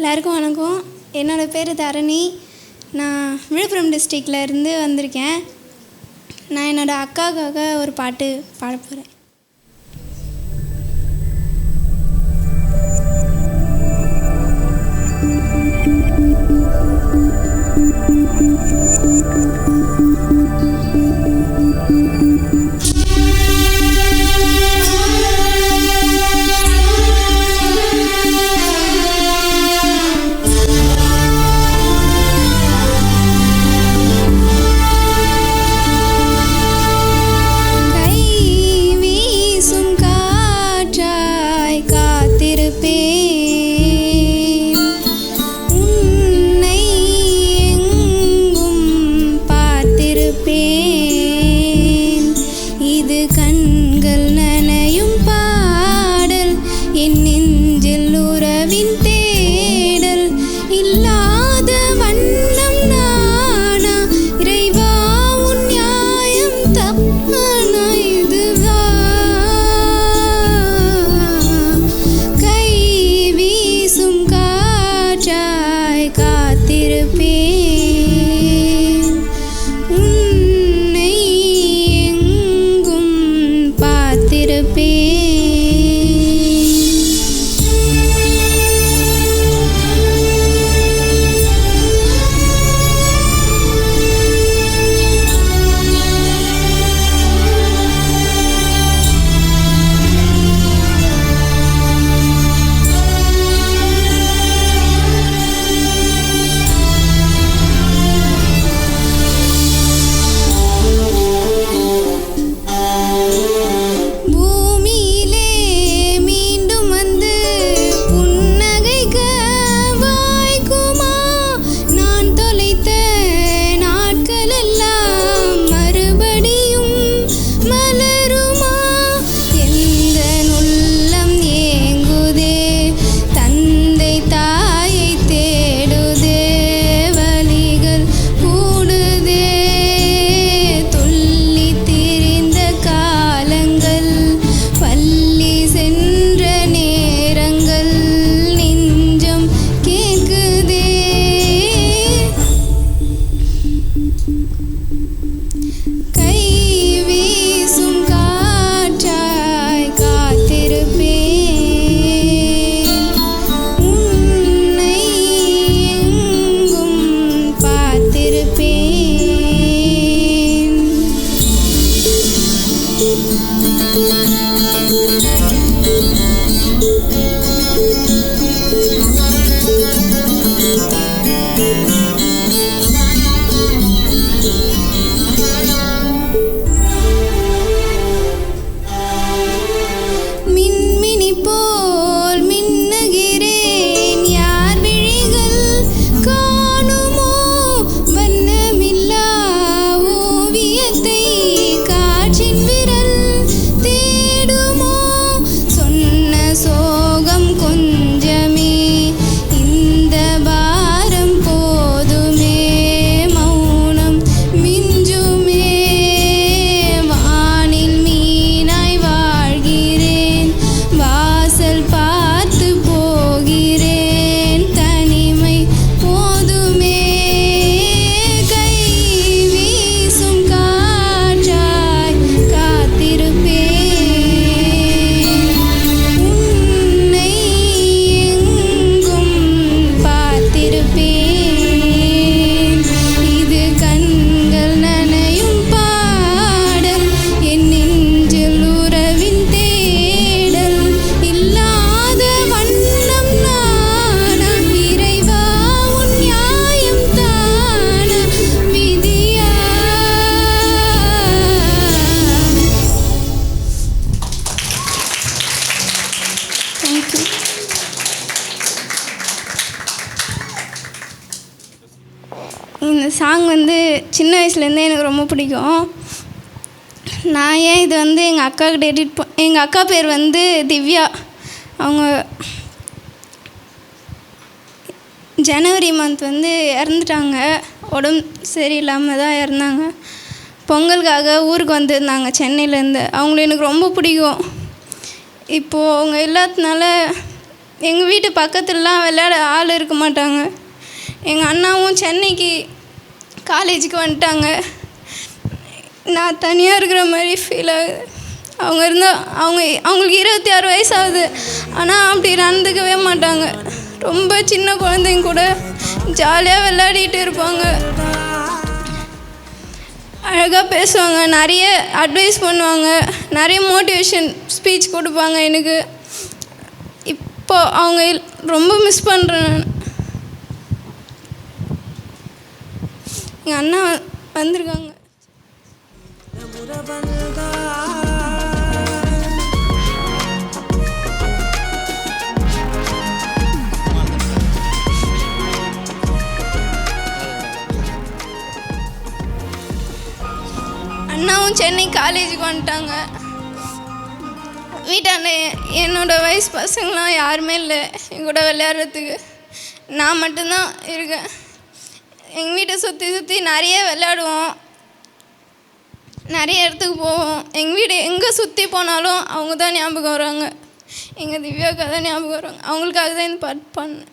எல்லாருக்கும் வணக்கம். என்னோடய பேர் தரணி. நான் விழுப்புரம் டிஸ்ட்ரிக்டில் இருந்து வந்திருக்கேன். நான் என்னோடய அக்காவுக்காக ஒரு பாட்டு பாட போகிறேன். இது கண்கள் நனையும் பாடல், என் நெஞ்சில் உறவின் தேடல். இல்லாத வண்ணம் நானா, இறைவா உன் நியாயம் தப்பானா இதுவா? கை வீசும் காற்றாய் காத்திருப்பேன், இந்த சாங் சின்ன வயசுலேருந்தே எனக்கு ரொம்ப பிடிக்கும். நான் ஏன் இது எங்கள் அக்காவுக்கு டெடிட் எங்கள் அக்கா பேர் திவ்யா. அவங்க ஜனவரி மந்த் இறந்துட்டாங்க. உடம்பு சரியில்லாமல் தான் இறந்தாங்க. பொங்கலுக்காக ஊருக்கு வந்திருந்தாங்க சென்னையிலேருந்து. அவங்கள எனக்கு ரொம்ப பிடிக்கும். இப்போது அவங்க இல்லாததுனால எங்கள் வீட்டு பக்கத்துலலாம் விளையாட ஆள் இருக்க மாட்டாங்க. எங்கள் அண்ணாவும் சென்னைக்கு காலேஜுக்கு வந்துட்டாங்க. நான் தனியாக இருக்கிற மாதிரி ஃபீல் ஆகுது. அவங்க இருந்தால் அவங்களுக்கு 26 வயசு ஆகுது. ஆனால் அப்படி நடந்துக்கவே மாட்டாங்க. ரொம்ப சின்ன குழந்தைங்க கூட ஜாலியாக விளையாடிட்டு இருப்பாங்க. அழகாக பேசுவாங்க, நிறைய அட்வைஸ் பண்ணுவாங்க, நிறைய மோட்டிவேஷன் ஸ்பீச் கொடுப்பாங்க. எனக்கு இப்போ அவங்க ரொம்ப மிஸ் பண்ணுறேன் நான். எங்கள் அண்ணா வந்திருக்காங்க. அண்ணாவும் சென்னை காலேஜுக்கு வந்துட்டாங்க. வீட்டாண்ட என்னோடய வயசு பசங்களாம் யாருமே இல்லை என் கூட விளையாடுறதுக்கு. நான் மட்டும்தான் இருக்கேன். எங்கள் வீட்டை சுற்றி சுற்றி நிறைய விளையாடுவோம், நிறைய இடத்துக்கு போவோம். எங்கள் வீடு எங்கே சுற்றி போனாலும் அவங்க தான் ஞாபகம் வராங்க. எங்கள் திவ்யாவுக்காக தான் ஞாபகம் வராங்க. அவங்களுக்காக தான் இந்த பாட்டு பண்ணேன்.